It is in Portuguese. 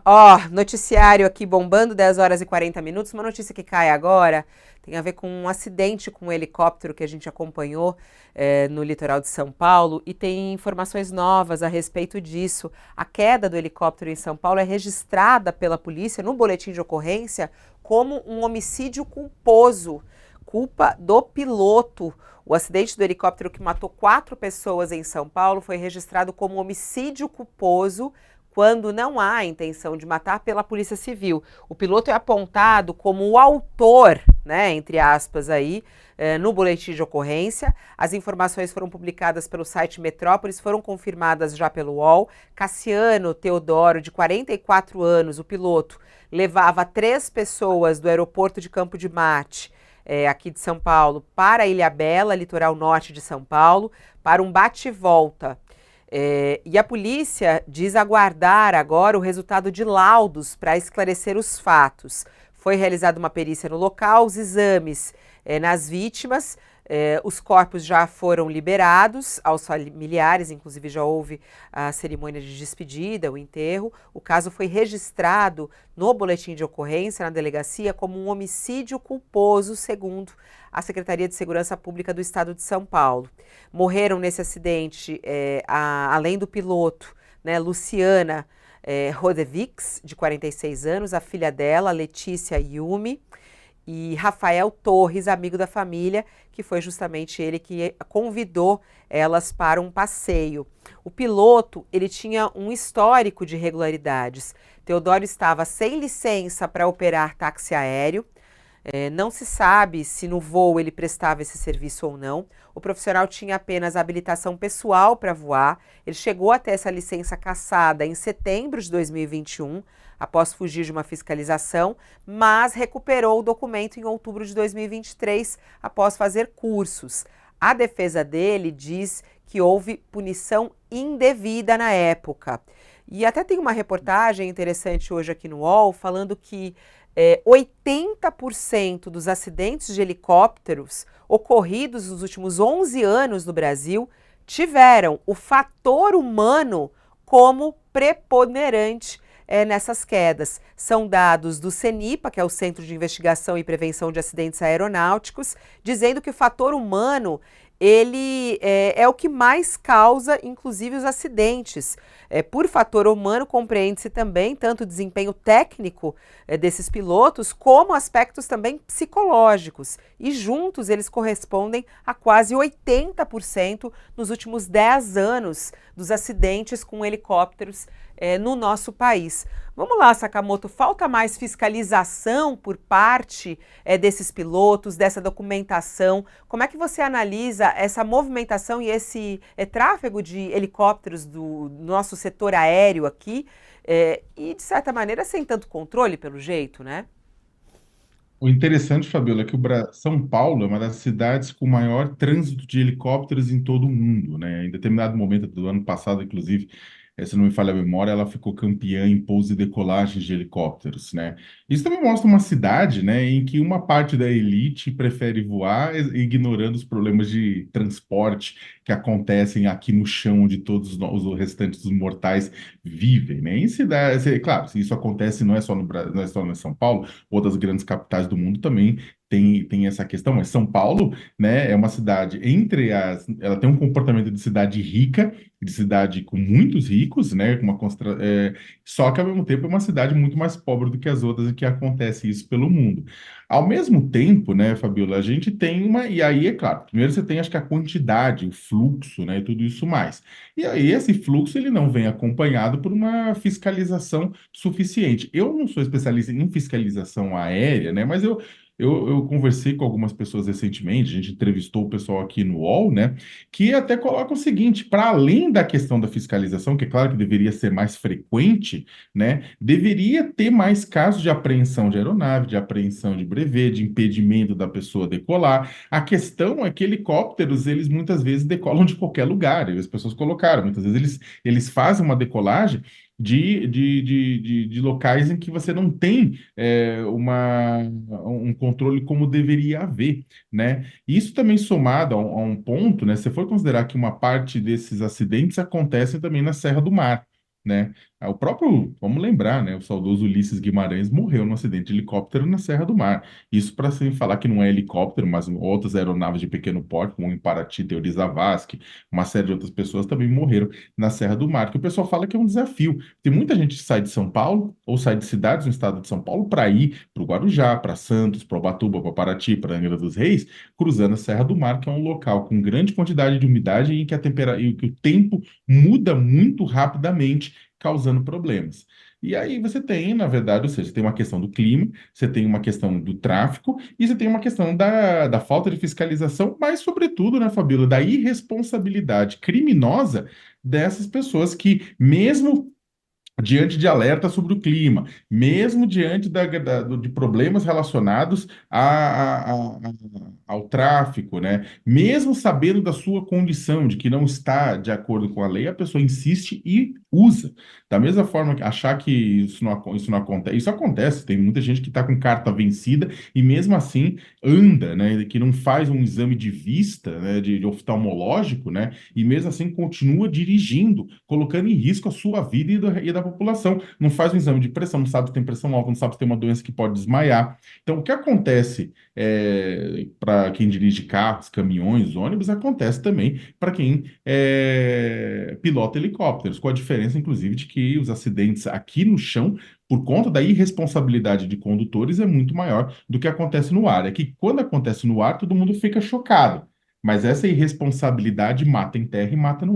Ó, noticiário aqui bombando, 10 horas e 40 minutos. Uma notícia que cai agora tem a ver com um acidente com um helicóptero que a gente acompanhou no litoral de São Paulo e tem informações novas a respeito disso. A queda do helicóptero em São Paulo é registrada pela polícia no boletim de ocorrência como um homicídio culposo, culpa do piloto. O acidente do helicóptero que matou 4 pessoas em São Paulo foi registrado como homicídio culposo quando não há intenção de matar pela Polícia Civil. O piloto é apontado como o autor, né, entre aspas aí, no boletim de ocorrência. As informações foram publicadas pelo site Metrópolis, foram confirmadas já pelo UOL. Cassiano Teodoro, de 44 anos, o piloto, levava 3 pessoas do aeroporto de Campo de Marte, aqui de São Paulo, para a Ilhabela, litoral norte de São Paulo, para um bate-volta. E a polícia diz aguardar agora o resultado de laudos para esclarecer os fatos. Foi realizada uma perícia no local, os exames nas vítimas, os corpos já foram liberados aos familiares, inclusive já houve a cerimônia de despedida, o enterro. O caso foi registrado no boletim de ocorrência, na delegacia, como um homicídio culposo, segundo a Secretaria de Segurança Pública do Estado de São Paulo. Morreram nesse acidente, além do piloto, né, Luciana Rodevics, de 46 anos, a filha dela, Letícia Yumi, e Rafael Torres, amigo da família, que foi justamente ele que convidou elas para um passeio. O piloto, ele tinha um histórico de irregularidades. Teodoro estava sem licença para operar táxi aéreo. Não se sabe se no voo ele prestava esse serviço ou não. O profissional tinha apenas habilitação pessoal para voar. Ele chegou a ter essa licença cassada em setembro de 2021, após fugir de uma fiscalização, mas recuperou o documento em outubro de 2023, após fazer cursos. A defesa dele diz que houve punição indevida na época. E até tem uma reportagem interessante hoje aqui no UOL, falando que 80% dos acidentes de helicópteros ocorridos nos últimos 11 anos no Brasil tiveram o fator humano como preponderante nessas quedas. São dados do CENIPA, que é o Centro de Investigação e Prevenção de Acidentes Aeronáuticos, dizendo que o fator humano ele é o que mais causa, inclusive, os acidentes. Por fator humano, compreende-se também tanto o desempenho técnico desses pilotos, como aspectos também psicológicos. E juntos eles correspondem a quase 80% nos últimos 10 anos dos acidentes com helicópteros no nosso país. Vamos lá, Sakamoto, falta mais fiscalização por parte desses pilotos, dessa documentação? Como é que você analisa essa movimentação e esse tráfego de helicópteros do nosso setor aéreo aqui e, de certa maneira, sem tanto controle, pelo jeito, né? O interessante, Fabiola, é que São Paulo é uma das cidades com maior trânsito de helicópteros em todo o mundo, né? Em determinado momento do ano passado, inclusive, se não me falha a memória, ela ficou campeã em pouso e decolagem de helicópteros, né? Isso também mostra uma cidade, né, em que uma parte da elite prefere voar, ignorando os problemas de transporte que acontecem aqui no chão, onde todos os restantes dos mortais vivem, né? Em cidades, claro, se isso acontece não é só no Brasil, não é só em São Paulo, outras grandes capitais do mundo também tem essa questão, mas São Paulo, né, é uma cidade ela tem um comportamento de cidade rica, de cidade com muitos ricos, né, só que ao mesmo tempo é uma cidade muito mais pobre do que as outras e que acontece isso pelo mundo. Ao mesmo tempo, né, Fabiola, a gente tem e aí é claro, primeiro você tem acho que a quantidade, o fluxo, né, tudo isso mais. E aí esse fluxo ele não vem acompanhado por uma fiscalização suficiente. Eu não sou especialista em fiscalização aérea, né, mas eu conversei com algumas pessoas recentemente, a gente entrevistou o pessoal aqui no UOL, né, que até coloca o seguinte, para além da questão da fiscalização, que é claro que deveria ser mais frequente, né, deveria ter mais casos de apreensão de aeronave, de apreensão de brevet, de impedimento da pessoa decolar. A questão é que helicópteros, eles muitas vezes decolam de qualquer lugar, e as pessoas colocaram, muitas vezes eles fazem uma decolagem de locais em que você não tem um controle como deveria haver, né? Isso também somado a um ponto, né? Se for considerar que uma parte desses acidentes acontecem também na Serra do Mar, né? O próprio, vamos lembrar, né? O saudoso Ulisses Guimarães morreu num acidente de helicóptero na Serra do Mar. Isso para se falar que não é helicóptero, mas outras aeronaves de pequeno porte, como em Paraty, Teori Zavascki, uma série de outras pessoas também morreram na Serra do Mar, que o pessoal fala que é um desafio. Tem muita gente que sai de São Paulo ou sai de cidades no estado de São Paulo para ir para o Guarujá, para Santos, para Ubatuba, para Paraty, para Angra dos Reis, cruzando a Serra do Mar, que é um local com grande quantidade de umidade e que e que o tempo muda muito rapidamente, causando problemas. E aí você tem, na verdade, ou seja, você tem uma questão do clima, você tem uma questão do tráfico e você tem uma questão da falta de fiscalização, mas, sobretudo, né, Fabíola, da irresponsabilidade criminosa dessas pessoas que, mesmo diante de alerta sobre o clima, mesmo diante de problemas relacionados ao tráfico, né? Mesmo sabendo da sua condição de que não está de acordo com a lei, a pessoa insiste e usa. Da mesma forma que achar que isso não acontece, isso acontece, tem muita gente que está com carta vencida e mesmo assim anda, né? Que não faz um exame de vista, né? De oftalmológico, né? E mesmo assim continua dirigindo, colocando em risco a sua vida e da população. Não faz um exame de pressão, não sabe se tem pressão alta, não sabe se tem uma doença que pode desmaiar. Então, o que acontece para quem dirige carros, caminhões, ônibus, acontece também para quem pilota helicópteros, com a diferença, inclusive, de que os acidentes aqui no chão, por conta da irresponsabilidade de condutores, é muito maior do que acontece no ar. É que quando acontece no ar, todo mundo fica chocado. Mas essa irresponsabilidade mata em terra e mata no ar.